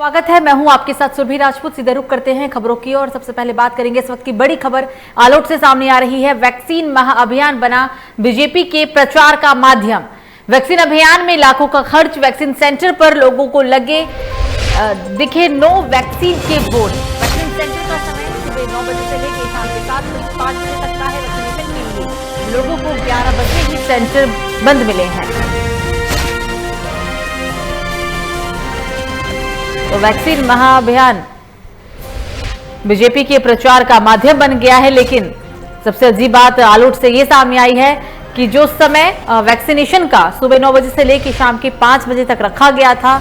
स्वागत है। मैं हूं आपके साथ सुरभि राजपूत। सीधे रुख करते हैं खबरों की और सबसे पहले बात करेंगे इस वक्त की बड़ी खबर आलोट से सामने आ रही है। वैक्सीन महाअभियान बना बीजेपी के प्रचार का माध्यम। वैक्सीन अभियान में लाखों का खर्च। वैक्सीन सेंटर पर लोगों को लगे दिखे नो वैक्सीन के बोर्ड। वैक्सीन सेंटर का समय सुबह 9 बजे से लेकर शाम के 5 बजे तक का है। वैक्सीनेशन के लिए लोगों को 11 बजे ही सेंटर बंद मिले हैं। तो वैक्सीन महाअभियान बीजेपी के प्रचार का माध्यम बन गया है, लेकिन सबसे अजीब बात आलोट से ये सामने आई है कि जो समय वैक्सीनेशन का सुबह 9 बजे से लेकर शाम के 5 बजे तक रखा गया था,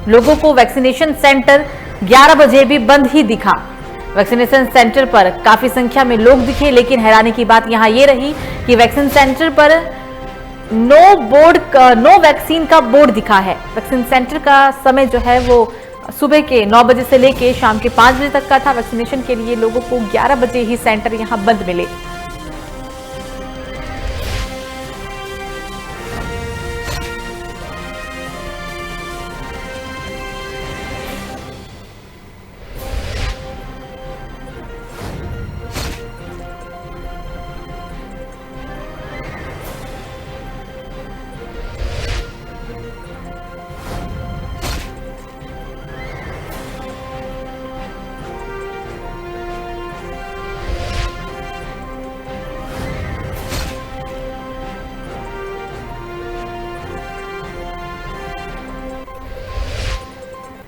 लोगों को वैक्सीनेशन सेंटर 11 बजे भी बंद ही दिखा। वैक्सीनेशन सेंटर पर काफी संख्या में लोग दिखे, लेकिन हैरानी की बात यहां ये रही कि वैक्सीन सेंटर पर नो वैक्सीन का बोर्ड दिखा है। वैक्सीन सेंटर का समय जो है वो सुबह के 9 बजे से लेके शाम के 5 बजे तक का था। वैक्सीनेशन के लिए लोगों को 11 बजे ही सेंटर यहां बंद मिले।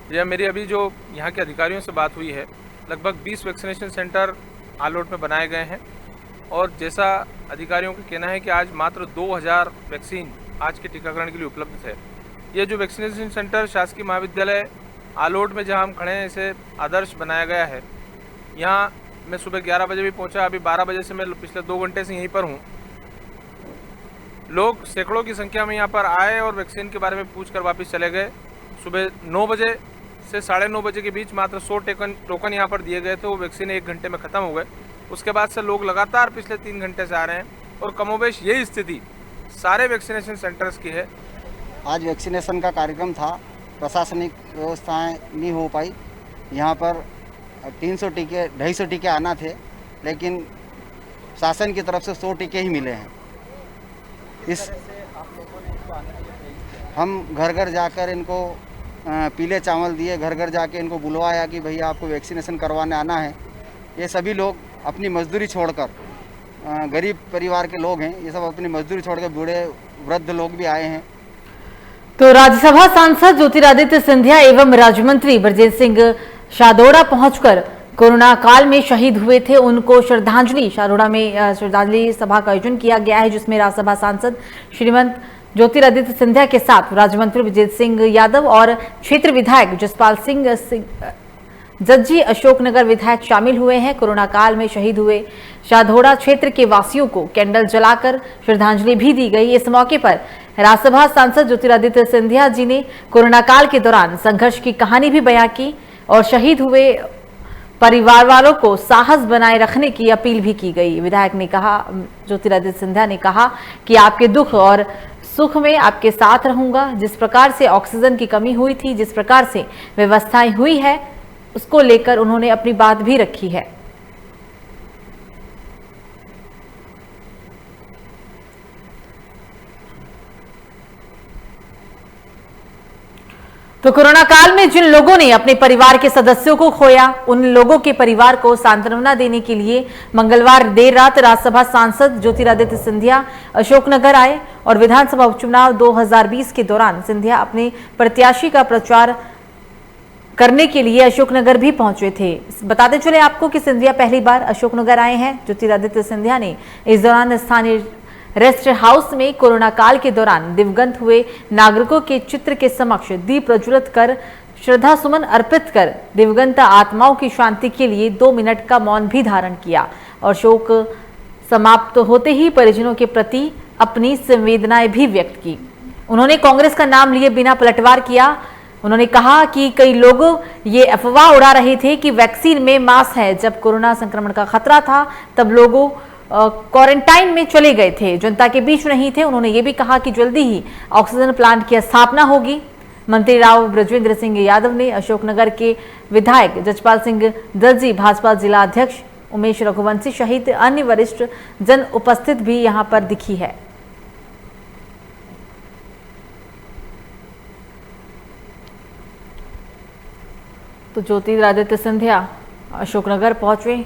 यह मेरी अभी जो यहाँ के अधिकारियों से बात हुई है, लगभग 20 वैक्सीनेशन सेंटर आलोट में बनाए गए हैं और जैसा अधिकारियों का कहना है कि आज मात्र 2000 वैक्सीन आज के टीकाकरण के लिए उपलब्ध है। ये जो वैक्सीनेशन सेंटर शासकीय महाविद्यालय आलोट में जहाँ हम खड़े हैं, इसे आदर्श बनाया गया है। यहाँ मैं सुबह 11 बजे भी पहुँचा, अभी 12 बजे से मैं पिछले 2 घंटे से यहीं पर हूँ। लोग सैकड़ों की संख्या में यहाँ पर आए और वैक्सीन के बारे में पूछ कर वापस चले गए। सुबह 9 बजे से 9:30 बजे के बीच मात्र 100 टोकन यहाँ पर दिए गए थे, वो वैक्सीन 1 घंटे में ख़त्म हो गए। उसके बाद से लोग लगातार पिछले 3 घंटे से आ रहे हैं और कमोबेश यही स्थिति सारे वैक्सीनेशन सेंटर्स की है। आज वैक्सीनेशन का कार्यक्रम था, प्रशासनिक व्यवस्थाएं नहीं हो पाई। यहाँ पर 300 टीके 250 टीके आना थे, लेकिन शासन की तरफ से 100 टीके ही मिले हैं। इस हम घर घर जाकर इनको पीले चावल दिए, घर घर जाके इनको बुलवाया कि भैया आपको वैक्सीनेशन करवाने आना है। ये सभी लोग अपनी मजदूरी छोड़कर, गरीब परिवार के लोग हैं, ये सब अपनी मजदूरी छोड़कर बूढ़े वृद्ध लोग भी आए हैं। तो राज्यसभा सांसद ज्योतिरादित्य सिंधिया एवं राज्य मंत्री ब्रजेश सिंह शादौड़ा पहुंचकर कोरोना काल में शहीद हुए थे, उनको श्रद्धांजलि शादौड़ा में श्रद्धांजलि सभा का आयोजन किया गया है, जिसमें राज्यसभा सांसद श्रीमंत ज्योतिरादित्य सिंधिया के साथ राज्य मंत्री विजय सिंह यादव और क्षेत्र विधायक जसपाल सिंह जज्जी अशोकनगर विधायक शामिल हुए हैं। कोरोना काल में शहीद हुए शादौड़ा क्षेत्र के वासियों को कैंडल जलाकर श्रद्धांजलि भी दी गई। इस मौके पर राज्यसभा सांसद ज्योतिरादित्य सिंधिया जी ने कोरोना काल के दौरान संघर्ष की कहानी भी बयां की और शहीद हुए परिवार वालों को साहस बनाए रखने की अपील भी की गई। विधायक ने कहा, ज्योतिरादित्य सिंधिया ने कहा कि आपके दुख और सुख में आपके साथ रहूंगा। जिस प्रकार से ऑक्सीजन की कमी हुई थी, जिस प्रकार से व्यवस्थाएं हुई है, उसको लेकर उन्होंने अपनी बात भी रखी है। तो कोरोना काल में जिन लोगों ने अपने परिवार के सदस्यों को खोया, उन लोगों के परिवार को सांत्वना देने के लिए मंगलवार देर रात राज्यसभा सांसद ज्योतिरादित्य सिंधिया अशोकनगर आए और विधानसभा उपचुनाव 2020 के दौरान सिंधिया अपने प्रत्याशी का प्रचार करने के लिए अशोकनगर भी पहुंचे थे। बताते चले आपको कि सिंधिया पहली बार अशोकनगर आए हैं। ज्योतिरादित्य सिंधिया ने इस दौरान स्थानीय रेस्ट हाउस में कोरोना काल के दौरान दिवंगत हुए नागरिकों के चित्र के समक्ष दीप प्रज्वलित कर श्रद्धा सुमन अर्पित कर दिवंगत आत्माओं की शांति के लिए 2 मिनट का मौन भी धारण किया और शोक समाप्त होते ही परिजनों के प्रति अपनी संवेदनाएं भी व्यक्त की। उन्होंने कांग्रेस का नाम लिए बिना पलटवार किया। उन्होंने कहा कि कई लोग ये अफवाह उड़ा रहे थे कि वैक्सीन में मास है। जब कोरोना संक्रमण का खतरा था तब लोगों क्वारंटाइन में चले गए थे, जनता के बीच नहीं थे। उन्होंने ये भी कहा कि जल्दी ही ऑक्सीजन प्लांट की स्थापना होगी। मंत्री राव ब्रजवेंद्र सिंह यादव ने अशोकनगर के विधायक जजपाल सिंह दर्जी, भाजपा जिला अध्यक्ष उमेश रघुवंशी सहित अन्य वरिष्ठ जन उपस्थित भी यहां पर दिखी है। तो ज्योतिरादित्य सिंधिया अशोकनगर पहुंचे।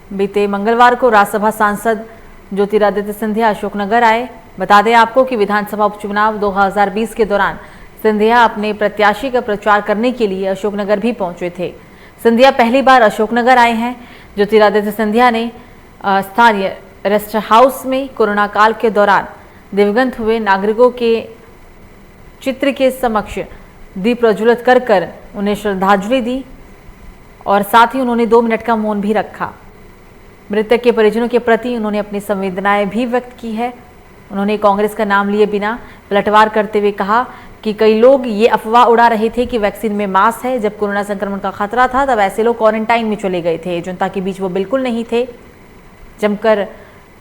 बीते मंगलवार को राज्यसभा सांसद ज्योतिरादित्य सिंधिया अशोकनगर आए। बता दें आपको कि विधानसभा उपचुनाव 2020 के दौरान सिंधिया अपने प्रत्याशी का प्रचार करने के लिए अशोकनगर भी पहुंचे थे। सिंधिया पहली बार अशोकनगर आए हैं। ज्योतिरादित्य सिंधिया ने स्थानीय रेस्ट हाउस में कोरोना काल के दौरान दिवंगत हुए नागरिकों के चित्र के समक्ष दीप प्रज्वलित कर उन्हें श्रद्धांजलि दी और साथ ही उन्होंने 2 मिनट का मौन भी रखा। मृतक के परिजनों के प्रति उन्होंने अपनी संवेदनाएं भी व्यक्त की है। उन्होंने कांग्रेस का नाम लिए बिना पलटवार करते हुए कहा कि कई लोग ये अफवाह उड़ा रहे थे कि वैक्सीन में मास है। जब कोरोना संक्रमण का खतरा था तब ऐसे लोग क्वारंटाइन में चले गए थे। जनता के बीच वो बिल्कुल नहीं थे। जमकर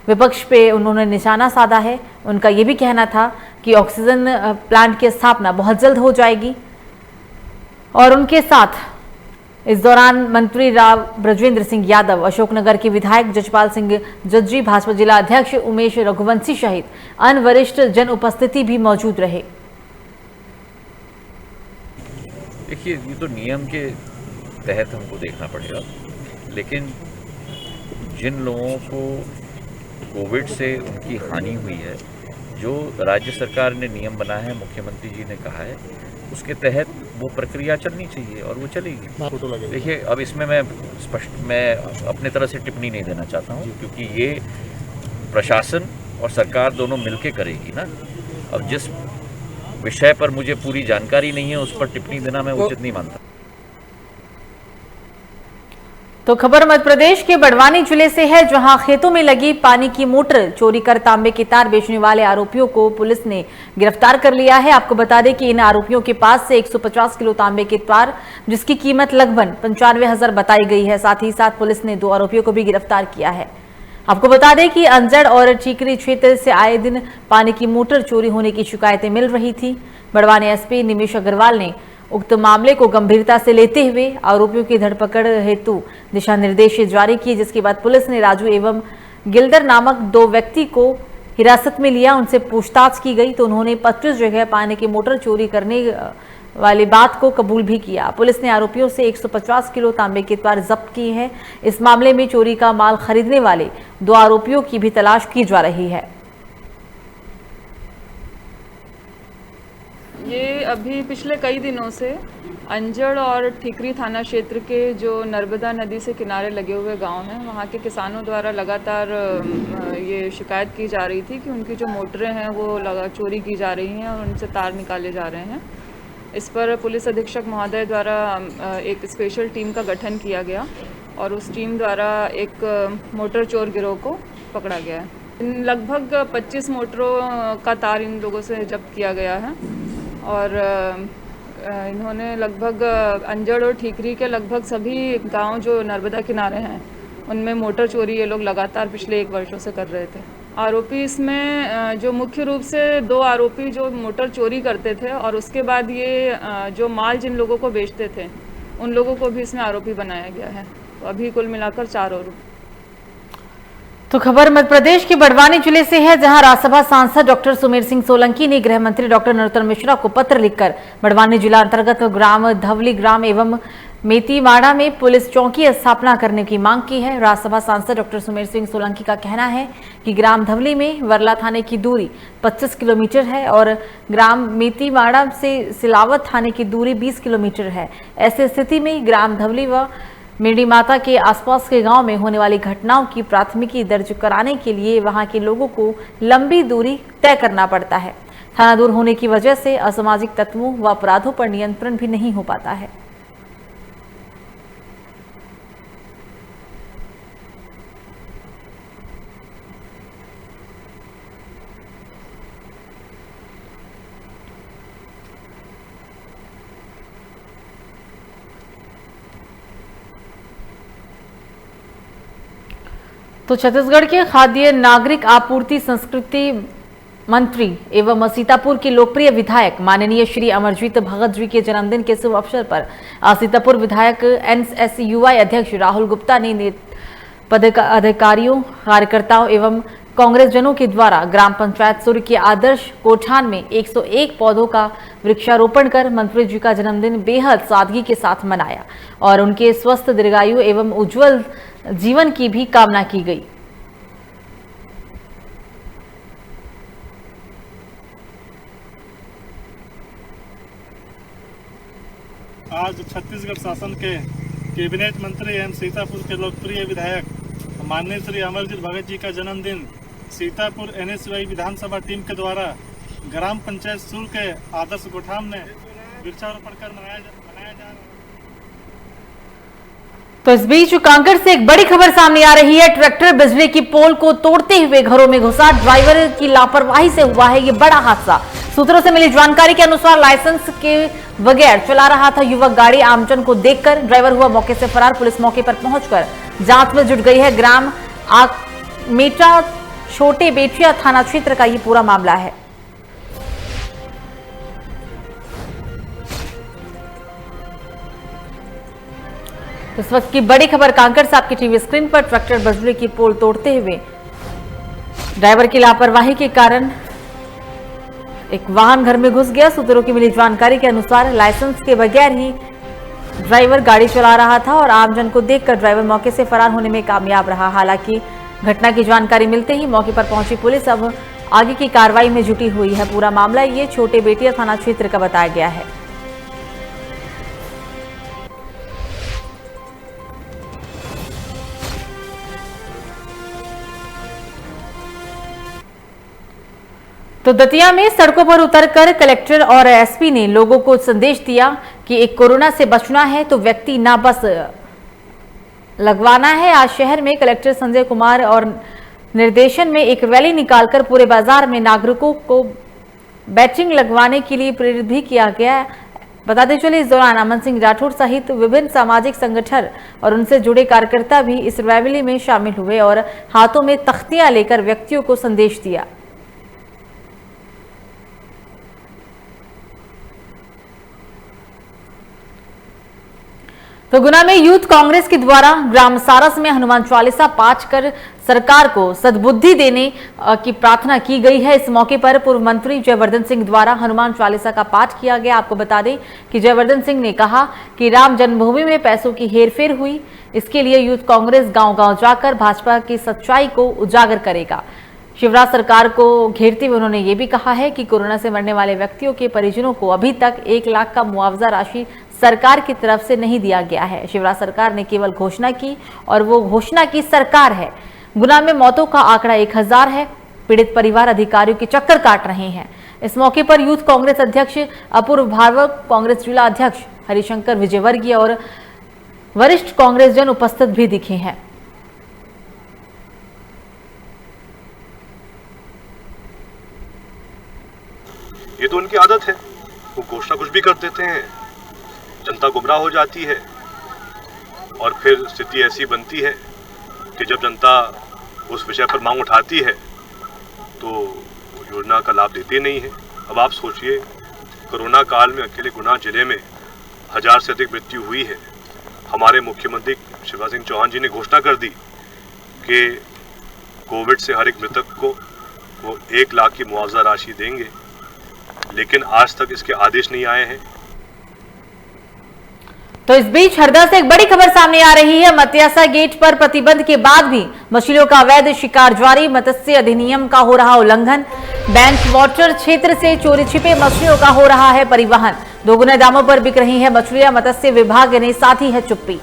विपक्ष पे उन्होंने निशाना साधा है। उनका ये भी कहना था कि ऑक्सीजन प्लांट की स्थापना बहुत जल्द हो जाएगी। और उनके साथ इस दौरान मंत्री राव ब्रजवेंद्र सिंह यादव, अशोकनगर के विधायक जजपाल सिंह जज्जी, भाजपा जिला अध्यक्ष उमेश रघुवंशी सहित अन्य वरिष्ठ जन उपस्थिति भी मौजूद रहे। देखिए, ये तो नियम के तहत हमको देखना पड़ेगा, लेकिन जिन लोगों को कोविड से उनकी हानि हुई है, जो राज्य सरकार ने नियम बनाया है, मुख्यमंत्री जी ने कहा है, उसके तहत वो प्रक्रिया चलनी चाहिए और वो चलेगी। देखिए, अब इसमें मैं अपने तरह से टिप्पणी नहीं देना चाहता हूँ, क्योंकि ये प्रशासन और सरकार दोनों मिलके करेगी ना। अब जिस विषय पर मुझे पूरी जानकारी नहीं है, उस पर टिप्पणी देना मैं उचित नहीं मानता। तो खबर मध्य प्रदेश के बड़वानी जिले से है, जहां खेतों में लगी पानी की मोटर चोरी कर तांबे की तार बेचने वाले आरोपियों को पुलिस ने गिरफ्तार कर लिया है। आपको बता दें कि इन आरोपियों के पास से 150 किलो तांबे की तार, जिसकी कीमत लगभग 95,000 बताई गई है। साथ ही साथ पुलिस ने 2 आरोपियों को भी गिरफ्तार किया है। आपको बता दें कि अंजड़ और ठीकरी क्षेत्र से आए दिन पानी की मोटर चोरी होने की शिकायतें मिल रही थी। बड़वानी एसपी निमिष अग्रवाल ने उक्त मामले को गंभीरता से लेते हुए आरोपियों की धरपकड़ हेतु दिशा निर्देश जारी किए, जिसके बाद पुलिस ने राजू एवं गिलदर नामक 2 व्यक्ति को हिरासत में लिया। उनसे पूछताछ की गई तो उन्होंने 25 जगह पानी की मोटर चोरी करने वाली बात को कबूल भी किया। पुलिस ने आरोपियों से 150 किलो तांबे की तार जब्त की है। इस मामले में चोरी का माल खरीदने वाले 2 आरोपियों की भी तलाश की जा रही है। ये अभी पिछले कई दिनों से अंजड़ और ठीकरी थाना क्षेत्र के जो नर्मदा नदी से किनारे लगे हुए गांव हैं, वहाँ के किसानों द्वारा लगातार ये शिकायत की जा रही थी कि उनकी जो मोटरें हैं वो चोरी की जा रही हैं और उनसे तार निकाले जा रहे हैं। इस पर पुलिस अधीक्षक महोदय द्वारा एक स्पेशल टीम का गठन किया गया और उस टीम द्वारा एक मोटर चोर गिरोह को पकड़ा गया है। लगभग 25 मोटरों का तार इन लोगों से जब्त किया गया है और इन्होंने लगभग अंजड़ और ठीकरी के लगभग सभी गांव जो नर्मदा किनारे हैं उनमें मोटर चोरी ये लोग लगातार पिछले 1 वर्षों से कर रहे थे। आरोपी इसमें जो मुख्य रूप से 2 आरोपी जो मोटर चोरी करते थे और उसके बाद ये जो माल जिन लोगों को बेचते थे उन लोगों को भी इसमें आरोपी बनाया गया है। तो अभी कुल मिलाकर 4 आरोपी। तो खबर मध्य प्रदेश के बड़वानी जिले से है, जहां राज्यसभा सांसद डॉक्टर सुमेर सिंह सोलंकी ने गृह मंत्री डॉक्टर नरोत्तम मिश्रा को पत्र लिखकर बड़वानी जिला अंतर्गत ग्राम धवली ग्राम एवं मेतीमाड़ा में पुलिस चौकी स्थापना करने की मांग की है। राज्यसभा सांसद डॉक्टर सुमेर सिंह सोलंकी का कहना है कि ग्राम धवली में वर्ला थाने की दूरी 25 किलोमीटर है और ग्राम मेतीमाड़ा से सिलावत थाने की दूरी 20 किलोमीटर है। ऐसी स्थिति में ग्राम धवली व मेडी माता के आसपास के गांव में होने वाली घटनाओं की प्राथमिकी दर्ज कराने के लिए वहां के लोगों को लंबी दूरी तय करना पड़ता है। थाना दूर होने की वजह से असामाजिक तत्वों व अपराधों पर नियंत्रण भी नहीं हो पाता है। तो छत्तीसगढ़ के खाद्य नागरिक आपूर्ति संस्कृति मंत्री एवं सीतापुर के लोकप्रिय विधायक माननीय श्री अमरजीत भगत जी के जन्मदिन के शुभ अवसर पर सीतापुर विधायक NSUI अध्यक्ष राहुल गुप्ता ने पदाधिकारियों, कार्यकर्ताओं एवं कांग्रेस जनों के द्वारा ग्राम पंचायत सूर्य के आदर्श कोठान में 101 पौधों का वृक्षारोपण कर मंत्री जी का जन्मदिन बेहद सादगी के साथ मनाया और उनके स्वस्थ, दीर्घायु एवं उज्जवल जीवन की भी कामना की गई। आज छत्तीसगढ़ शासन के कैबिनेट मंत्री एवं सीतापुर के लोकप्रिय विधायक माननीय श्री अमरजीत भगत जी का जन्मदिन सीतापुर NSUI विधानसभा टीम के द्वारा ग्राम पंचायत सूर्य के आदर्श गोठान में वृक्षारोपण कर मनाया जा रहा है। तो इस बीच कांकेर से एक बड़ी खबर सामने आ रही है। ट्रैक्टर बिजली की पोल को तोड़ते हुए घरों में घुसा, ड्राइवर की लापरवाही से हुआ है ये बड़ा हादसा। सूत्रों से मिली जानकारी के अनुसार लाइसेंस के बगैर चला रहा था युवक गाड़ी। आमजन को देखकर ड्राइवर हुआ मौके से फरार। पुलिस मौके पर पहुंचकर जांच में जुट गई है। ग्राम मेटा छोटे बेटिया थाना क्षेत्र का ये पूरा मामला है। इस वक्त की बड़ी खबर कांकेर से आपकी टीवी स्क्रीन पर। ट्रैक्टर बिजली की पोल तोड़ते हुए ड्राइवर की लापरवाही के कारण एक वाहन घर में घुस गया। सूत्रों की मिली जानकारी के अनुसार लाइसेंस के बगैर ही ड्राइवर गाड़ी चला रहा था और आमजन को देखकर ड्राइवर मौके से फरार होने में कामयाब रहा। हालांकि घटना की जानकारी मिलते ही मौके पर पहुंची पुलिस अब आगे की कार्रवाई में जुटी हुई है। पूरा मामला ये छोटे बेटिया थाना क्षेत्र का बताया गया है। तो दतिया में सड़कों पर उतरकर कलेक्टर और एसपी ने लोगों को संदेश दिया कि एक कोरोना से बचना है तो व्यक्ति ना बस लगवाना है। आज शहर में कलेक्टर संजय कुमार और निर्देशन में एक रैली निकालकर पूरे बाजार में नागरिकों को बैचिंग लगवाने के लिए प्रेरित भी किया गया। बताते चले इस दौरान अमन सिंह राठौर सहित विभिन्न सामाजिक संगठन और उनसे जुड़े कार्यकर्ता भी इस रैली में शामिल हुए और हाथों में तख्तियां लेकर व्यक्तियों को संदेश दिया। तो गुना में यूथ कांग्रेस के द्वारा ग्राम सारस में हनुमान चालीसा पाठ कर सरकार को सद्बुद्धि देने की प्रार्थना की गई है। इस मौके पर पूर्व मंत्री जयवर्धन सिंह द्वारा हनुमान चालीसा का पाठ किया गया। आपको बता दें कि जयवर्धन सिंह ने कहा कि राम जन्मभूमि में पैसों की हेरफेर हुई, इसके लिए यूथ कांग्रेस गांव-गांव जाकर भाजपा की सच्चाई को उजागर करेगा। शिवराज सरकार को घेरते हुए उन्होंने ये भी कहा है कि कोरोना से मरने वाले व्यक्तियों के परिजनों को अभी तक 1 लाख का मुआवजा राशि सरकार की तरफ से नहीं दिया गया है। शिवराज सरकार ने केवल घोषणा की और वो घोषणा की सरकार है। गुना में मौतों का आंकड़ा 1000 है। पीड़ित परिवार अधिकारियों के चक्कर काट रहे हैं। इस मौके पर यूथ कांग्रेस अध्यक्ष अपूर्व भार्गव, कांग्रेस जिला अध्यक्ष हरिशंकर विजयवर्गीय और वरिष्ठ कांग्रेस जन उपस्थित भी दिखे हैं। ये तो उनकी आदत है, वो घोषणा कुछ भी कर देते हैं, जनता गुमराह हो जाती है और फिर स्थिति ऐसी बनती है कि जब जनता उस विषय पर मांग उठाती है तो योजना का लाभ देते नहीं है। अब आप सोचिए, कोरोना काल में अकेले गुना जिले में 1000 से अधिक मृत्यु हुई है। हमारे मुख्यमंत्री शिवराज सिंह चौहान जी ने घोषणा कर दी कि कोविड से हर एक मृतक को वो 1 लाख की मुआवजा राशि देंगे, लेकिन आज तक इसके आदेश नहीं आए हैं। तो इस बीच हरदा से एक बड़ी खबर सामने आ रही है। मत्स्या गेट पर प्रतिबंध के बाद भी मछलियों का अवैध शिकार जारी। मत्स्य अधिनियम का हो रहा उल्लंघन। बैंक वाटर क्षेत्र से चोरी छिपे मछलियों का हो रहा है परिवहन। दोगुने दामों पर बिक रही है मछलियां। मत्स्य विभाग ने साधी है चुप्पी।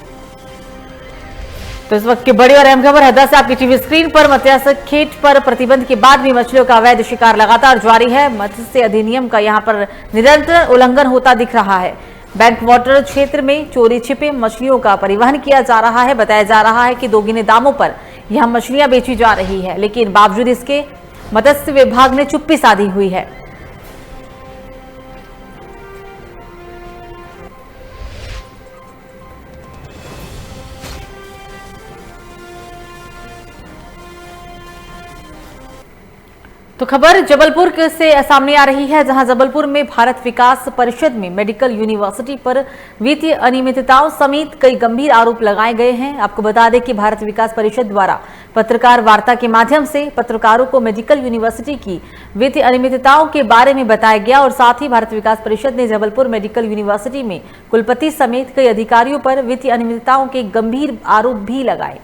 तो इस वक्त की बड़ी और अहम खबर हरदा से आपकी टीवी स्क्रीन पर। मत्स्य खेत पर प्रतिबंध के बाद भी मछलियों का अवैध शिकार लगातार जारी है। मत्स्य अधिनियम का यहां पर निरंतर उल्लंघन होता दिख रहा है। बैंक वाटर क्षेत्र में चोरी छिपे मछलियों का परिवहन किया जा रहा है। बताया जा रहा है कि दोगुने दामों पर यह मछलियां बेची जा रही है, लेकिन बावजूद इसके मत्स्य विभाग ने चुप्पी साधी हुई है। तो तो खबर जबलपुर से सामने आ रही है, जहां जबलपुर में भारत विकास परिषद में मेडिकल यूनिवर्सिटी पर वित्तीय अनियमितताओं समेत कई गंभीर आरोप लगाए गए हैं। आपको बता दें कि भारत विकास परिषद द्वारा पत्रकार वार्ता के माध्यम से पत्रकारों को मेडिकल यूनिवर्सिटी की वित्तीय अनियमितताओं के बारे में बताया गया और साथ ही भारत विकास परिषद ने जबलपुर मेडिकल यूनिवर्सिटी में कुलपति समेत कई अधिकारियों पर वित्तीय अनियमितताओं के गंभीर आरोप भी लगाए।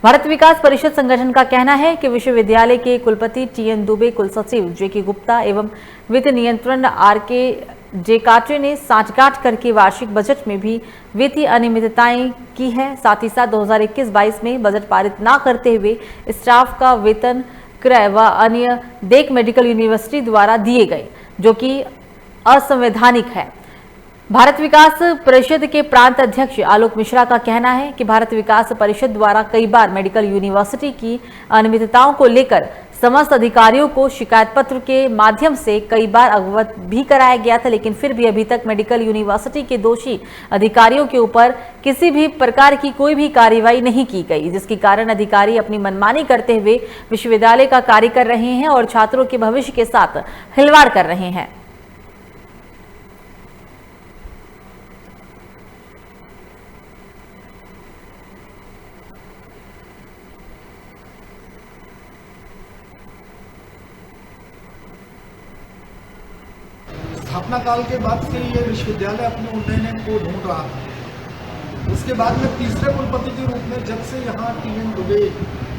भारत विकास परिषद संगठन का कहना है कि विश्वविद्यालय के कुलपति टीएन दुबे, कुलसचिव जेके गुप्ता एवं वित्त नियंत्रण आरके जेकाटे ने सांठगांठ करके वार्षिक बजट में भी वित्तीय अनियमितताएं की है। साथ ही साथ 2021-22 में बजट पारित न करते हुए स्टाफ का वेतन, क्रय व अन्य देख मेडिकल यूनिवर्सिटी द्वारा दिए गए, जो कि असंवैधानिक है। भारत विकास परिषद के प्रांत अध्यक्ष आलोक मिश्रा का कहना है कि भारत विकास परिषद द्वारा कई बार मेडिकल यूनिवर्सिटी की अनियमितताओं को लेकर समस्त अधिकारियों को शिकायत पत्र के माध्यम से कई बार अवगत भी कराया गया था, लेकिन फिर भी अभी तक मेडिकल यूनिवर्सिटी के दोषी अधिकारियों के ऊपर किसी भी प्रकार की कोई भी कार्रवाई नहीं की गई, जिसके कारण अधिकारी अपनी मनमानी करते हुए विश्वविद्यालय का कार्य कर रहे हैं और छात्रों के भविष्य के साथ खिलवाड़ कर रहे हैं। स्थापना काल के बाद से ये विश्वविद्यालय अपने उन्नयन को ढूंढ रहा था। उसके बाद में तीसरे कुलपति के रूप में जब से यहाँ टीएन दुबे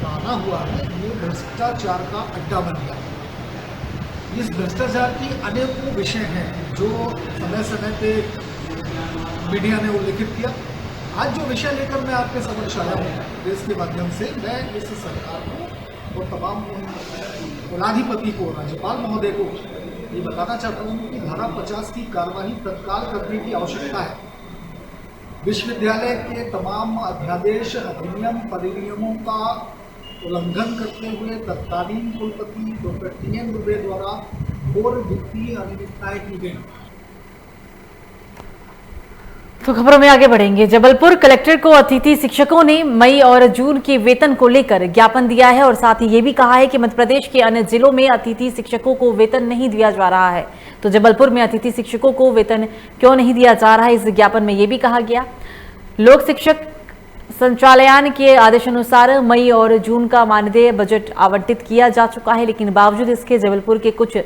का आना हुआ है, ये भ्रष्टाचार का अड्डा बन गया। इस भ्रष्टाचार की अनेकों विषय हैं जो समय समय पे मीडिया ने उल्लेखित किया। आज जो विषय लेकर मैं आपके समक्ष आया हूँ प्रेस के माध्यम से, मैं इस सरकार को और तमाम कुलाधिपति को, राज्यपाल महोदय को ये बताना चाहता हूँ कि धारा 50 की कार्रवाई तत्काल करने की आवश्यकता है। विश्वविद्यालय के तमाम अध्यादेश, अधिनियम, परिनियमों का उल्लंघन करते हुए तत्कालीन कुलपति डॉक्टर टीएन दुबे द्वारा घोर वित्तीय अनियमितताएं की गई। तो खबरों में आगे बढ़ेंगे। जबलपुर कलेक्टर को अतिथि शिक्षकों ने मई और जून के वेतन को लेकर ज्ञापन दिया है और साथ ही ये भी कहा है कि मध्य प्रदेश के अन्य जिलों में अतिथि शिक्षकों को वेतन नहीं दिया जा रहा है, तो जबलपुर में अतिथि शिक्षकों को वेतन क्यों नहीं दिया जा रहा है। इस ज्ञापन में ये भी कहा गया, लोक शिक्षक संचालयान के आदेशानुसार मई और जून का मानदेय बजट आवंटित किया जा चुका है, लेकिन बावजूद इसके जबलपुर के कुछ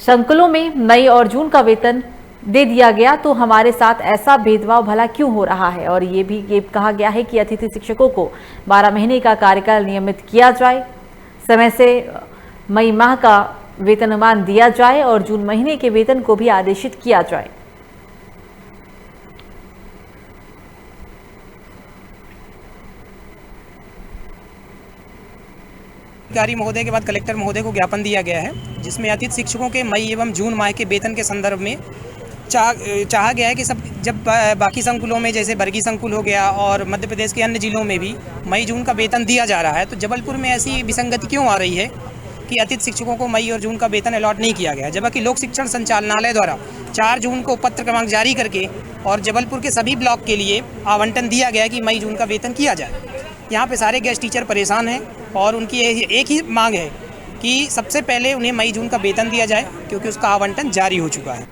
संकुलों में मई और जून का वेतन दे दिया गया, तो हमारे साथ ऐसा भेदभाव भला क्यों हो रहा है। और ये कहा गया है कि अतिथि शिक्षकों को 12 महीने का कार्यकाल नियमित किया जाए, समय से मई माह का वेतनमान दिया जाए और जून महीने के वेतन को भी आदेशित किया जाए। अधिकारी महोदय के बाद कलेक्टर महोदय को ज्ञापन दिया गया है, जिसमें अतिथि शिक्षकों के मई एवं जून माह के वेतन के संदर्भ में चाहा गया है कि सब जब बाकी संकुलों में जैसे बरगी संकुल हो गया और मध्य प्रदेश के अन्य जिलों में भी मई जून का वेतन दिया जा रहा है, तो जबलपुर में ऐसी विसंगति क्यों आ रही है कि अतिथि शिक्षकों को मई और जून का वेतन अलॉट नहीं किया गया, जबकि लोक शिक्षण संचालनालय द्वारा 4 जून को पत्र क्रमांक जारी करके और जबलपुर के सभी ब्लॉक के लिए आवंटन दिया गया कि मई जून का वेतन किया जाए। यहाँ पे सारे गेस्ट टीचर परेशान हैं और उनकी एक ही मांग है कि सबसे पहले उन्हें मई जून का वेतन दिया जाए, क्योंकि उसका आवंटन जारी हो चुका है।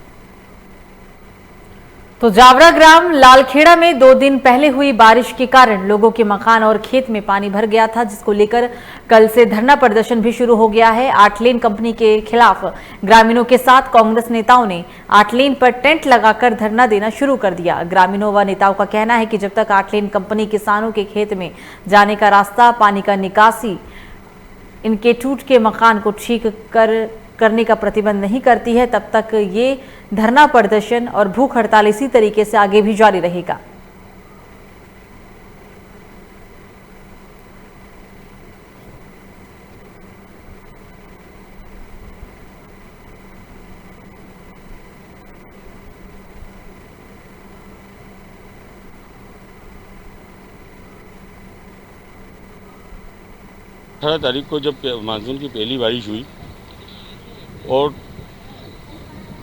तो जावरा ग्राम लालखेड़ा में 2 दिन पहले हुई बारिश के कारण लोगों के मकान और खेत में पानी भर गया था, जिसको लेकर कल से धरना प्रदर्शन भी शुरू हो गया है। 8 लेन कंपनी के खिलाफ ग्रामीणों के साथ कांग्रेस नेताओं ने 8 लेन पर टेंट लगाकर धरना देना शुरू कर दिया। ग्रामीणों व नेताओं का कहना है कि जब तक 8 लेन कंपनी किसानों के खेत में जाने का रास्ता, पानी का निकासी, इनके टूट के मकान को ठीक करने का प्रतिबंध नहीं करती है, तब तक ये धरना प्रदर्शन और भूख हड़ताल इसी तरीके से आगे भी जारी रहेगा। तारीख को जब मानसून की पहली बारिश हुई और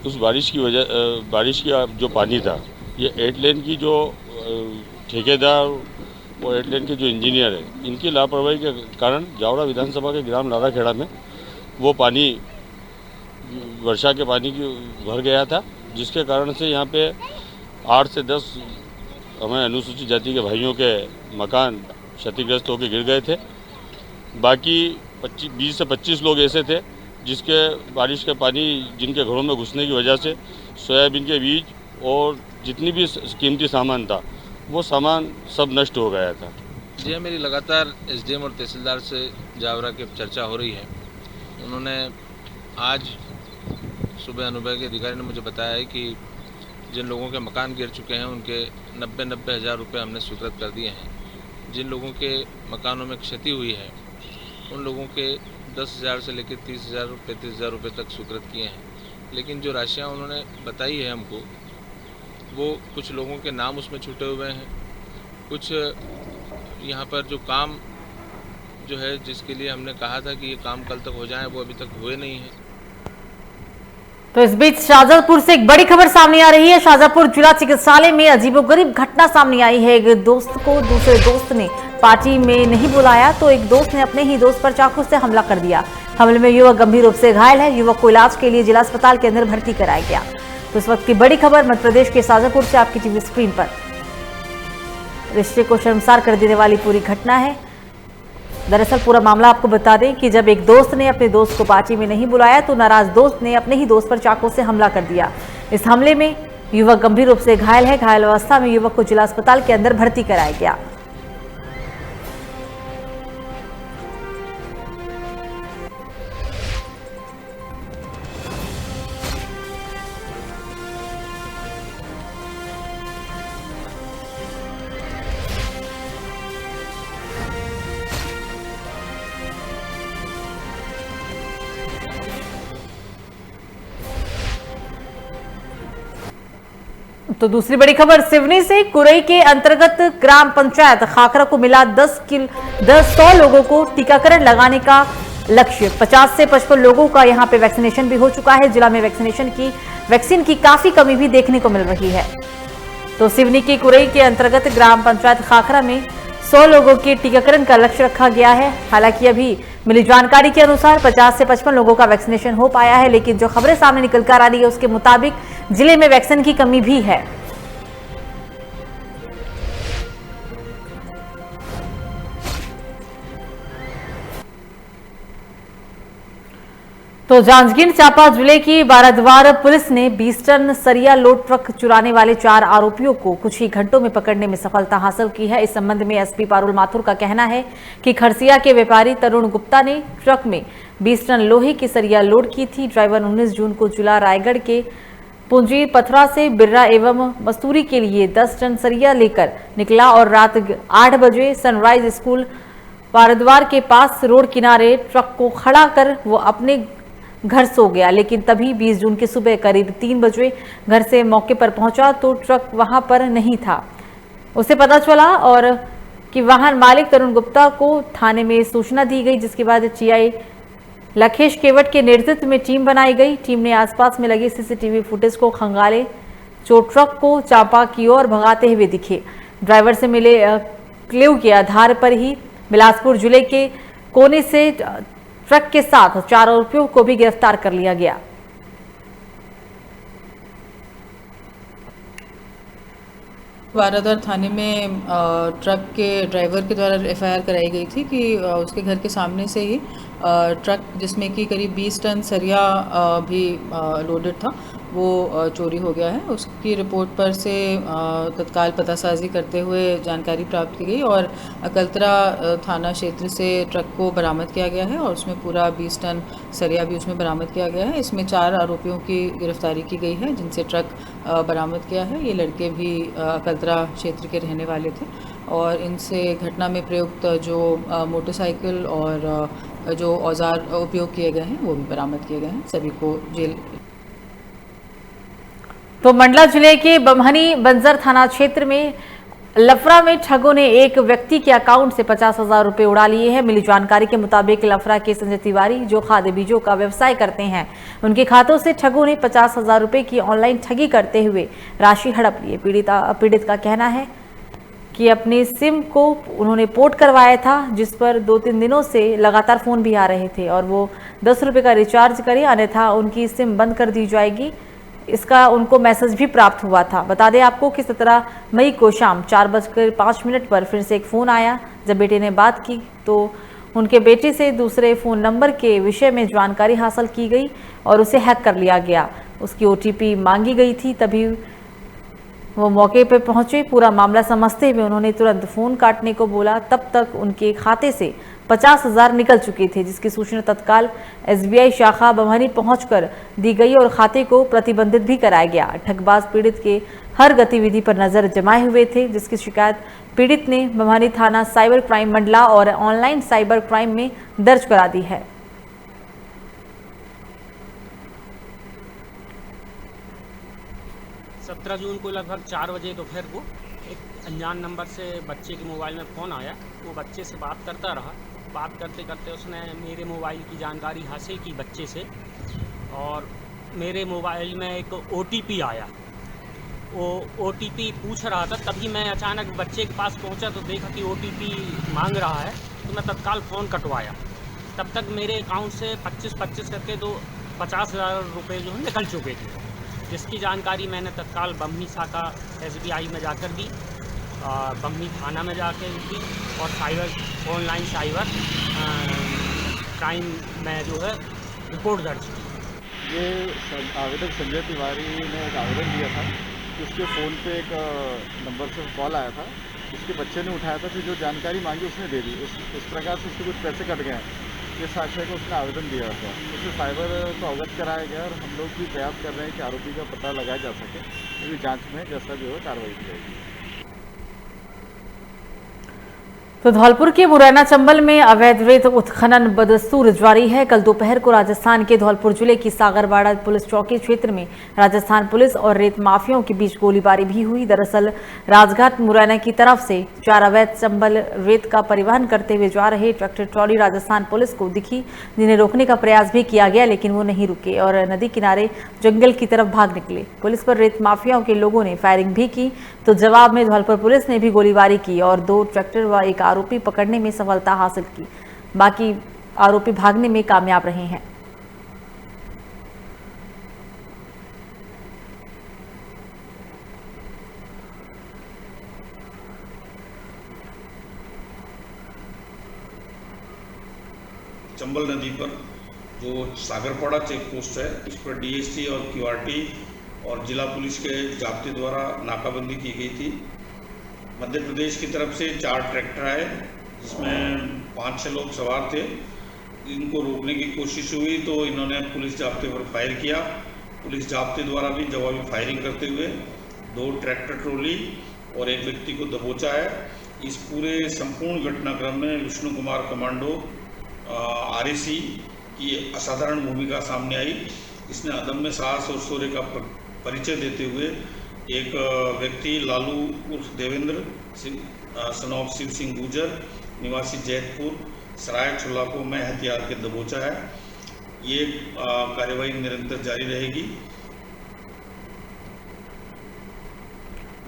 उस बारिश की जो पानी था, ये 8 लेन की जो ठेकेदार और 8 लेन के जो इंजीनियर है, इनकी लापरवाही के कारण जावरा विधानसभा के ग्राम लाराखेड़ा में वो पानी वर्षा के पानी की भर गया था, जिसके कारण से यहाँ पे 8 से 10 हमें अनुसूचित जाति के भाइयों के मकान क्षतिग्रस्त होकर गिर गए थे। बाकी 20 से 25 लोग ऐसे थे जिसके बारिश के पानी जिनके घरों में घुसने की वजह से सोयाबीन के बीज और जितनी भी कीमती सामान था वो सामान सब नष्ट हो गया था। जी, मेरी लगातार एसडीएम और तहसीलदार से जावरा की चर्चा हो रही है। उन्होंने आज सुबह अनुभाग के अधिकारी ने मुझे बताया है कि जिन लोगों के मकान गिर चुके हैं उनके 90 हज़ार रुपये हमने स्वीकृत कर दिए हैं। जिन लोगों के मकानों में क्षति हुई है उन लोगों के 10,000 से लेकर 30,000 35,000 रुपये तक स्वीकृत किए हैं। लेकिन जो राशियाँ उन्होंने बताई है हमको, वो कुछ लोगों के नाम उसमें छूटे हुए हैं। कुछ यहाँ पर जो काम जो है जिसके लिए हमने कहा था कि ये काम कल तक हो जाए वो अभी तक हुए नहीं हैं। तो इस बीच शाहजहांपुर से एक बड़ी खबर सामने आ रही है। शाहजहांपुर जिला चिकित्सालय में अजीबोगरीब घटना सामने आई है। एक दोस्त को दूसरे दोस्त ने पार्टी में नहीं बुलाया तो एक दोस्त ने अपने ही दोस्त पर चाकू से हमला कर दिया। हमले में युवक गंभीर रूप से घायल है। युवक को इलाज के लिए जिला अस्पताल के अंदर भर्ती कराया गया। तो इस वक्त की बड़ी खबर मध्य प्रदेश के शाहजहांपुर से आपकी टीवी स्क्रीन पर। रिश्ते को शर्मसार कर देने वाली पूरी घटना है। दरअसल पूरा मामला आपको बता दें कि जब एक दोस्त ने अपने दोस्त को पार्टी में नहीं बुलाया तो नाराज दोस्त ने अपने ही दोस्त पर चाकू से हमला कर दिया। इस हमले में युवक गंभीर रूप से घायल है। घायल अवस्था में युवक को जिला अस्पताल के अंदर भर्ती कराया गया। तो दूसरी बड़ी खबर सिवनी से। कुरई के अंतर्गत ग्राम पंचायत खाखरा को मिला 100 लोगों को टीकाकरण लगाने का लक्ष्य। 50 से 55 लोगों का यहां पे वैक्सीनेशन भी हो चुका है। जिला में वैक्सीन की काफी कमी भी देखने को मिल रही है। तो सिवनी की कुरई के अंतर्गत ग्राम पंचायत खाखरा में 100 लोगों के टीकाकरण का लक्ष्य रखा गया है। हालांकि अभी मिली जानकारी के अनुसार 50 से 55 लोगों का वैक्सीनेशन हो पाया है, लेकिन जो खबरें सामने निकल कर आ रही है उसके मुताबिक जिले में वैक्सीन की कमी भी है। तो जांजगीर चांपा जिले की बाराद्वार पुलिस ने 20 टन सरिया लोड ट्रक चुराने वाले 4 आरोपियों को कुछ ही घंटों में पकड़ने में सफलता हासिल की है। इस संबंध में एसपी पारुल माथुर का कहना है कि खरसिया के व्यापारी तरुण गुप्ता ने ट्रक में 20 टन लोहे की सरिया लोड की थी। ड्राइवर 19 जून को जिला रायगढ़ के पुंजी पथरा से बिर्रा एवं मस्तूरी के लिए 10 टन सरिया लेकर निकला और रात 8 बजे सनराइज स्कूल बाराद्वार के पास रोड किनारे ट्रक को खड़ा कर वो अपने घर सो गया। लेकिन तभी 20 जून की सुबह करीब 3 बजे घर से मौके पर पहुंचा तो ट्रक वहां पर नहीं था। उसे पता चला और कि वाहन मालिक तरुण गुप्ता को थाने में सूचना दी गई, जिसके बाद टीआई लखेश केवट के नेतृत्व में टीम बनाई गई। टीम ने आसपास में लगे सीसीटीवी फुटेज को खंगाले जो ट्रक को चांपा की ओर भगाते हुए दिखे। ड्राइवर से मिले क्ल्यू के आधार पर ही बिलासपुर जिले के कोने से ट्रक के साथ 4 आरोपियों को भी गिरफ्तार कर लिया गया। बाराद्वार थाने में ट्रक के ड्राइवर के द्वारा एफआईआर कराई गई थी कि उसके घर के सामने से ही ट्रक जिसमें कि करीब 20 टन सरिया भी लोडेड था वो चोरी हो गया है। उसकी रिपोर्ट पर से तत्काल पतासाजी करते हुए जानकारी प्राप्त की गई और अकलतरा थाना क्षेत्र से ट्रक को बरामद किया गया है और उसमें पूरा 20 टन सरिया भी उसमें बरामद किया गया है। इसमें 4 आरोपियों की गिरफ्तारी की गई है जिनसे ट्रक बरामद किया है। ये लड़के भी अकलतरा क्षेत्र के रहने वाले थे और इनसे घटना में प्रयुक्त जो मोटरसाइकिल और जो औजार उपयोग किए गए हैं वो भी बरामद किए गए हैं। सभी को जेल। तो मंडला जिले के बमहनी बंजर थाना क्षेत्र में लफड़ा में ठगों ने एक व्यक्ति के अकाउंट से 50,000 रुपए उड़ा लिए हैं। मिली जानकारी के मुताबिक लफड़ा के संजय तिवारी जो खाद्य बीजों का व्यवसाय करते हैं, उनके खातों से ठगों ने 50,000 रुपए की ऑनलाइन ठगी करते हुए राशि हड़प ली। पीड़ित का कहना है कि अपने सिम को उन्होंने पोर्ट करवाया था जिस पर 2-3 दिनों से लगातार फोन भी आ रहे थे और वो 10 रुपये का रिचार्ज करें, अन्यथा उनकी सिम बंद कर दी जाएगी। इसका उनको मैसेज भी प्राप्त हुआ था। बता दें आपको कि 17 मई को शाम 4:05 पर फिर से एक फ़ोन आया। जब बेटे ने बात की तो उनके बेटे से दूसरे फ़ोन नंबर के विषय में जानकारी हासिल की गई और उसे हैक कर लिया गया। उसकी OTP मांगी गई थी, तभी वो मौके पर पहुंचे। पूरा मामला समझते हुए उन्होंने तुरंत फ़ोन काटने को बोला। तब तक उनके खाते से 50,000 निकल चुके थे, जिसकी सूचना तत्काल SBI शाखा बमहनी पहुंचकर दी गई और खाते को प्रतिबंधित भी कराया गया। ठगबाज पीड़ित के हर गतिविधि पर नजर जमाए हुए थे, जिसकी शिकायत पीड़ित ने बमहनी थाना साइबर क्राइम मंडला और ऑनलाइन साइबर क्राइम में दर्ज करा दी है। 17 जून को लगभग 4 बजे दोपहर को एक अनजान नंबर से बच्चे के मोबाइल में फ़ोन आया। वो बच्चे से बात करता रहा। बात करते करते उसने मेरे मोबाइल की जानकारी हासिल की बच्चे से, और मेरे मोबाइल में एक OTP आया। वो OTP पूछ रहा था, तभी मैं अचानक बच्चे के पास पहुंचा तो देखा कि OTP मांग रहा है, तो मैं तत्काल फ़ोन कटवाया। तब तक मेरे अकाउंट से 25-25 करके तो 50,000 रुपये जो है निकल चुके थे, जिसकी जानकारी मैंने तत्काल बमनी शाखा SBI में जाकर दी, बमनी थाना में जाकर दी और ऑनलाइन साइबर क्राइम में जो है रिपोर्ट दर्ज की। ये आवेदक संजय तिवारी ने एक आवेदन दिया था कि उसके फ़ोन पे एक नंबर से कॉल आया था, उसके बच्चे ने उठाया था, फिर जो जानकारी मांगी उसने दे दी। उस प्रकार से उसके कुछ पैसे कट गए हैं। ये साक्ष्य को उसने आवेदन दिया था, उसे साइबर को अवगत कराया गया और हम लोग भी प्रयास कर रहे हैं कि आरोपी का पता लगाया जा सके। क्योंकि जांच में जैसा भी हो कार्रवाई की जाएगी। तो धौलपुर के मुरैना चंबल में अवैध रेत उत्खनन बदस्तूर जारी है। कल दोपहर को राजस्थान के धौलपुर जिले की सागरवाड़ा पुलिस चौकी क्षेत्र में राजस्थान पुलिस और रेत माफियाओं के बीच गोलीबारी भी हुई। दरअसल राजघाट मुरैना की तरफ से 4 अवैध चंबल रेत का परिवहन करते हुए जा रहे ट्रैक्टर ट्रॉली राजस्थान पुलिस को दिखी, जिन्हें रोकने का प्रयास भी किया गया, लेकिन वो नहीं रुके और नदी किनारे जंगल की तरफ भाग निकले। पुलिस पर रेत माफियाओं के लोगों ने फायरिंग भी की, तो जवाब में धौलपुर पुलिस ने भी गोलीबारी की और 2 ट्रैक्टर व एक आरोपी पकड़ने में सफलता हासिल की। बाकी आरोपी भागने में कामयाब रहे हैं। चंबल नदी पर जो सागरपाड़ा चेक पोस्ट है, इस पर DST और QRT और जिला पुलिस के जाब्ते द्वारा नाकाबंदी की गई थी। मध्य प्रदेश की तरफ से 4 ट्रैक्टर आए, जिसमें 5-6 लोग सवार थे। इनको रोकने की कोशिश हुई तो इन्होंने पुलिस जाब्ते पर फायर किया। पुलिस जाब्ते द्वारा भी जवाबी फायरिंग करते हुए 2 ट्रैक्टर ट्रॉली और एक व्यक्ति को दबोचा है। इस पूरे संपूर्ण घटनाक्रम में विष्णु कुमार कमांडो RAC की असाधारण भूमिका सामने आई। इसने अदम्य साहस और शौर्य का परिचय देते हुए एक व्यक्ति लालू उर्फ देवेंद्र सिंह सन ऑफ शिव सिंह गुजर निवासी जैतपुर सराय छुला को मैं हथियार के दबोचा है। ये कार्यवाही निरंतर जारी रहेगी।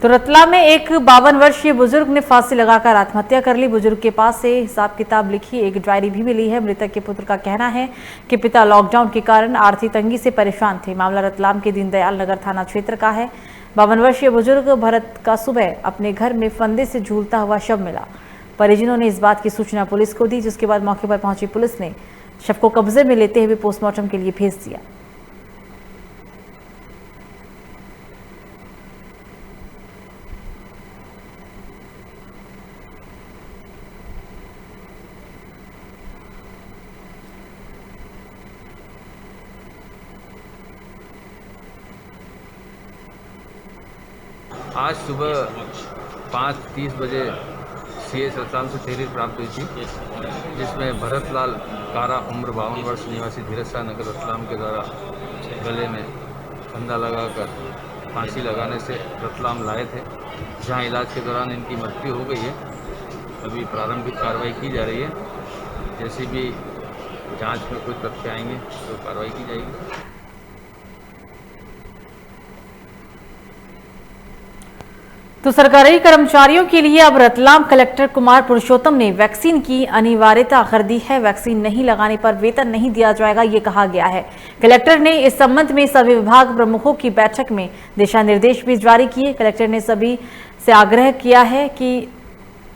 तो रतलाम में एक 52 वर्षीय बुजुर्ग ने फांसी लगाकर आत्महत्या कर ली। बुजुर्ग के पास से हिसाब किताब लिखी एक डायरी भी मिली है। मृतक के पुत्र का कहना है कि पिता लॉकडाउन के कारण आर्थिक तंगी से परेशान थे। मामला रतलाम के दीनदयाल नगर थाना क्षेत्र का है। 52 वर्षीय बुजुर्ग भरत का सुबह अपने घर में फंदे से झूलता हुआ शव मिला। परिजनों ने इस बात की सूचना पुलिस को दी, जिसके बाद मौके पर पहुंची पुलिस ने शव को कब्जे में लेते हुए पोस्टमार्टम के लिए भेज दिया। आज सुबह 5:30 बजे CS रतलाम से तहरीर प्राप्त हुई थी, जिसमें भरतलाल कारा उम्र 52 वर्ष निवासी धीरज शाह नगर रतलाम के द्वारा गले में फंदा लगाकर फांसी लगाने से रतलाम लाए थे, जहां इलाज के दौरान इनकी मृत्यु हो गई है। अभी प्रारंभिक कार्रवाई की जा रही है। जैसे भी जांच में कोई तथ्य आएंगे तो कार्रवाई की जाएगी। तो सरकारी कर्मचारियों के लिए अब रतलाम कलेक्टर कुमार पुरुषोत्तम ने वैक्सीन की अनिवार्यता कर दी है। वैक्सीन नहीं लगाने पर वेतन नहीं दिया जाएगा, ये कहा गया है। कलेक्टर ने इस संबंध में सभी विभाग प्रमुखों की बैठक में दिशा निर्देश भी जारी किए। कलेक्टर ने सभी से आग्रह किया है कि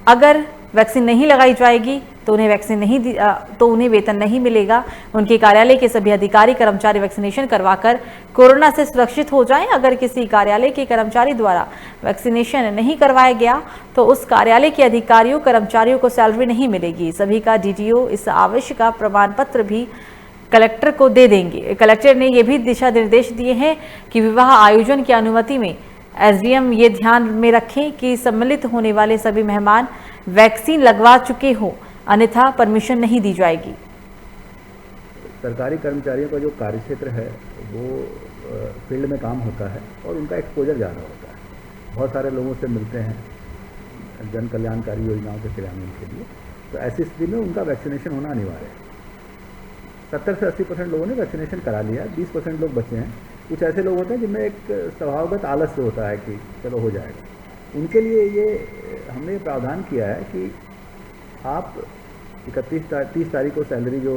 अगर वैक्सीन नहीं लगाई जाएगी तो उन्हें वेतन नहीं मिलेगा। उनके कार्यालय के सभी अधिकारी कर्मचारी वैक्सीनेशन करवाकर कोरोना से सुरक्षित हो जाएं। अगर किसी कार्यालय के कर्मचारी द्वारा वैक्सीनेशन नहीं करवाया गया तो उस कार्यालय के अधिकारियों कर्मचारियों को सैलरी नहीं मिलेगी। सभी का डीटीओ इस आवश्यक का प्रमाण पत्र भी कलेक्टर को दे देंगे। कलेक्टर ने यह भी दिशा निर्देश दिए हैं कि विवाह आयोजन की अनुमति में एसडीएम ये ध्यान में रखें कि सम्मिलित होने वाले सभी मेहमान वैक्सीन लगवा चुके हो, अन्यथा परमिशन नहीं दी जाएगी। सरकारी कर्मचारियों का जो कार्यक्षेत्र है वो फील्ड में काम होता है और उनका एक्सपोजर ज़्यादा होता है। बहुत सारे लोगों से मिलते हैं जन कल्याणकारी योजनाओं के क्रियान्वयन के लिए, तो ऐसी स्थिति में उनका वैक्सीनेशन होना अनिवार्य है। 70 से 80% लोगों ने वैक्सीनेशन करा लिया, 20% लोग बचे हैं। कुछ ऐसे लोग होते हैं जिनमें एक स्वभावगत आलस्य होता है कि चलो हो जाएगा। उनके लिए ये हमने प्रावधान किया है कि आप 30 तारीख को सैलरी जो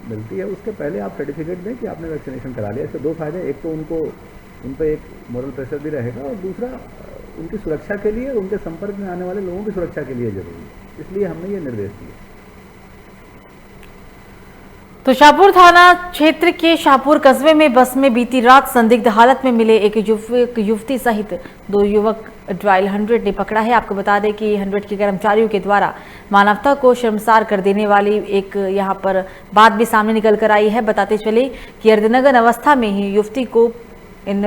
मिलती है उसके पहले आप सर्टिफिकेट दें कि आपने वैक्सीनेशन करा लिया। इससे दो फायदे, एक तो उन पर एक मॉरल प्रेशर भी रहेगा और दूसरा उनकी सुरक्षा के लिए, उनके संपर्क में आने वाले लोगों की सुरक्षा के लिए जरूरी है। इसलिए हमने ये निर्देश दिए। तो शाहपुर थाना क्षेत्र के शाहपुर कस्बे में बस में बीती रात संदिग्ध हालत में मिले एक युवती सहित 2 युवक डायल 100 ने पकड़ा है। आपको बता दें कि 100 के कर्मचारियों के द्वारा मानवता को शर्मसार कर देने वाली एक यहां पर बात भी सामने निकल कर आई है। बताते चले कि अर्धनग्न अवस्था में ही युवती को इन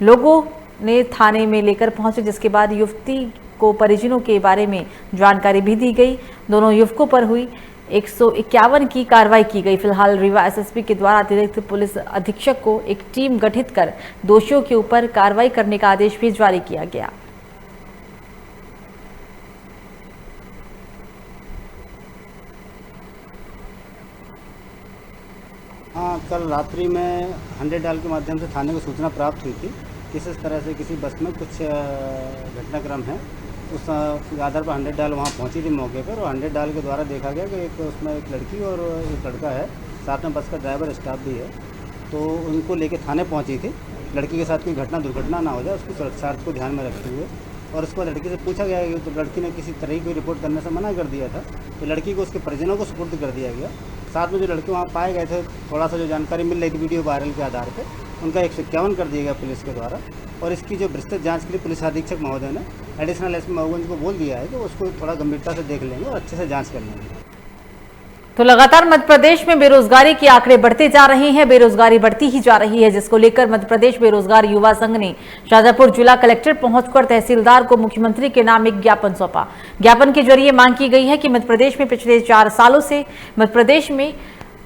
लोगों ने थाने में लेकर पहुंचे, जिसके बाद युवती को परिजनों के बारे में जानकारी भी दी गई। दोनों युवकों पर हुई 151 की कार्रवाई की गई। फिलहाल रीवा एसएसपी के द्वारा अतिरिक्त पुलिस अधीक्षक को एक टीम गठित कर दोषियों के ऊपर कार्रवाई करने का आदेश भी जारी किया गया। हाँ, कल रात्रि में 100 डायल के माध्यम से थाने को सूचना प्राप्त हुई थी कि इस तरह से किसी बस में कुछ घटनाक्रम है। उस आधार पर 100 डायल वहाँ पहुँची थी मौके पर, और 100 डायल के द्वारा देखा गया कि उसमें एक लड़की और एक लड़का है, साथ में बस का ड्राइवर स्टाफ भी है। तो उनको लेके थाने पहुँची थी। लड़की के साथ कोई दुर्घटना ना हो जाए उसकी सुरक्षा को ध्यान में रखते हुए, और उसको लड़की से पूछा गया कि तो लड़की ने किसी तरह की कोई रिपोर्ट करने से मना कर दिया था, तो लड़की को उसके परिजनों को सुपुर्द कर दिया गया। साथ में जो लड़के वहाँ पाए गए थे, थोड़ा सा जो जानकारी मिल रही थी वीडियो वायरल के आधार पर, उनका 151 कर दिया गया पुलिस के द्वारा। और इसकी जो विस्तृत जांच के लिए पुलिस अधीक्षक महोदय ने एडिशनल एसपी मऊगंज को बोल दिया है कि उसको थोड़ा गंभीरता से देख लेंगे और अच्छे से जांच कर लेंगे। तो लगातार मध्य प्रदेश में बेरोजगारी के आंकड़े बढ़ते जा रहे हैं, बेरोजगारी बढ़ती ही जा रही है, जिसको लेकर मध्य प्रदेश बेरोजगार युवा संघ ने शाजापुर जिला कलेक्टर पहुंचकर तहसीलदार को मुख्यमंत्री के नाम एक ज्ञापन सौंपा। ज्ञापन के जरिए मांग की गई है कि मध्य प्रदेश में पिछले 4 सालों से मध्य प्रदेश में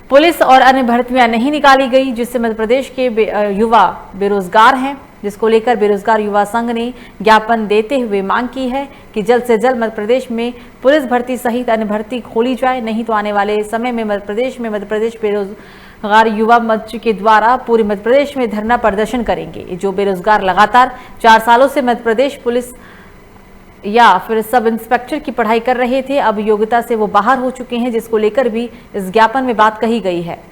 पुलिस और अन्य भर्तियां नहीं निकाली गई, जिससे मध्य प्रदेश के युवा बेरोजगार हैं, जिसको लेकर बेरोजगार युवा संघ ने ज्ञापन देते हुए मांग की है कि जल्द से जल्द मध्य प्रदेश में पुलिस भर्ती सहित अन्य भर्ती खोली जाए, नहीं तो आने वाले समय में मध्य प्रदेश बेरोजगार युवा मंच के द्वारा पूरे मध्य प्रदेश में धरना प्रदर्शन करेंगे। जो बेरोजगार लगातार 4 सालों से मध्य प्रदेश पुलिस या फिर सब इंस्पेक्टर की पढ़ाई कर रहे थे, अब योग्यता से वो बाहर हो चुके हैं, जिसको लेकर भी इस ज्ञापन में बात कही गई है।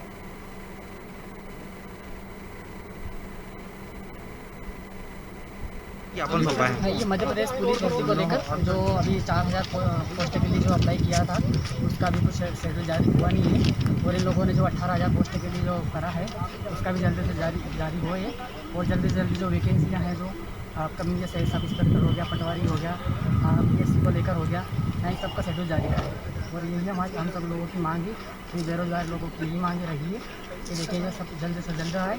ये मध्य प्रदेश पुलिस भर्ती को लेकर जो अभी 4000 पोस्ट के लिए जो अप्लाई किया था उसका भी कुछ शेड्यूल जारी हुआ नहीं है, और इन लोगों ने जो 18000 पोस्ट के लिए जो करा है उसका भी जल्दी से जारी हो है, और जल्दी से जल्दी जो वैकेंसियाँ हैं जो अपकमिंग जैसे सब इंस्पेक्टर हो गया, पटवारी हो गया, PSC को लेकर हो गया, इन सबका शेड्यूल जारी है। और यही हम सब लोगों की मांग है कि बेरोजगार लोगों की भी मांग रही है कि देखिए सब जल्द से जल्द आए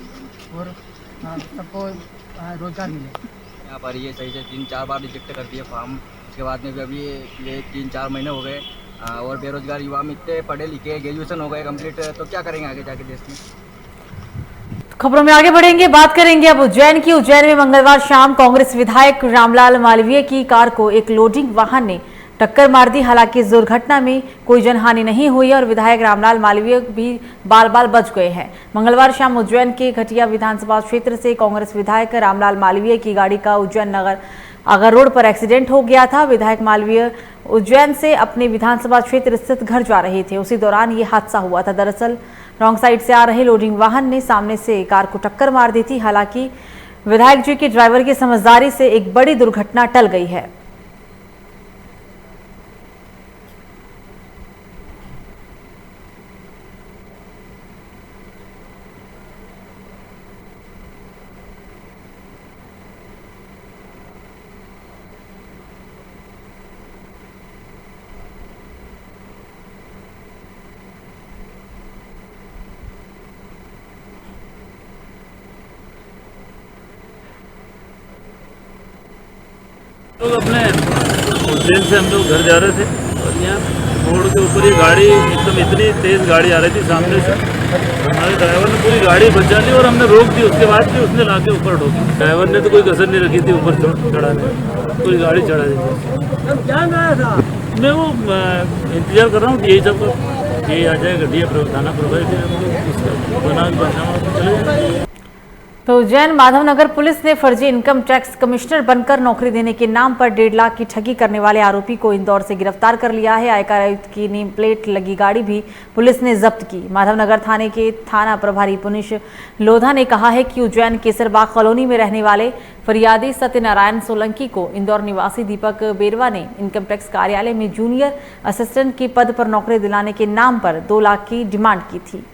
और सबको रोजगार मिले। यहाँ पर ये सही से 3-4 बार रिजेक्ट कर दिए फॉर्म, उसके बाद में भी अभी ये 3-4 महीने हो गए, और बेरोजगार युवा में इतने पढ़े लिखे ग्रेजुएशन हो गए कंप्लीट, तो क्या करेंगे आगे जाके देश में। खबरों में आगे बढ़ेंगे, बात करेंगे अब उज्जैन की। उज्जैन में मंगलवार शाम कांग्रेस विधायक रामलाल मालवीय की कार को एक लोडिंग वाहन ने टक्कर मार दी। हालांकि इस दुर्घटना में कोई जनहानि नहीं हुई और विधायक रामलाल मालवीय भी बाल बाल बच गए हैं। मंगलवार शाम उज्जैन के घटिया विधानसभा क्षेत्र से कांग्रेस विधायक रामलाल मालवीय की गाड़ी का उज्जैन नगर आगर रोड पर एक्सीडेंट हो गया था। विधायक मालवीय उज्जैन से अपने विधानसभा क्षेत्र स्थित घर जा रहे थे, उसी दौरान ये हादसा हुआ था। दरअसल रॉन्ग साइड से आ रहे लोडिंग वाहन ने सामने से कार को टक्कर मार दी थी। हालांकि विधायक जी की ड्राइवर की समझदारी से एक बड़ी दुर्घटना टल गई है। लोग अपने उज्जैन से हम लोग घर जा रहे थे और यहाँ मोड़ के ऊपर ये गाड़ी एकदम इतनी तेज़ गाड़ी आ रही थी सामने से। हमारे ड्राइवर ने पूरी गाड़ी बचा ली और हमने रोक दी। उसके बाद भी उसने लाके ऊपर ठोकी। ड्राइवर ने तो कोई कसर नहीं रखी थी ऊपर चढ़ाने, पूरी गाड़ी चढ़ा दी थी। क्या गया था मैं वो इंतजार कर रहा हूँ कि यही सब यही आ जाए गड्ढिया थाना प्रभारी, फिर हम लोग उसका बना चले जाएंगे। तो उज्जैन माधवनगर पुलिस ने फर्जी इनकम टैक्स कमिश्नर बनकर नौकरी देने के नाम पर 1.5 लाख की ठगी करने वाले आरोपी को इंदौर से गिरफ्तार कर लिया है। आयकर आयुक्त की नेम प्लेट लगी गाड़ी भी पुलिस ने जब्त की। माधवनगर थाने के थाना प्रभारी पुनीश लोधा ने कहा है कि उज्जैन केसरबाग कॉलोनी में रहने वाले फरियादी सत्यनारायण सोलंकी को इंदौर निवासी दीपक बेरवा ने इनकम टैक्स कार्यालय में जूनियर असिस्टेंट के पद पर नौकरी दिलाने के नाम पर 2 लाख की डिमांड की थी।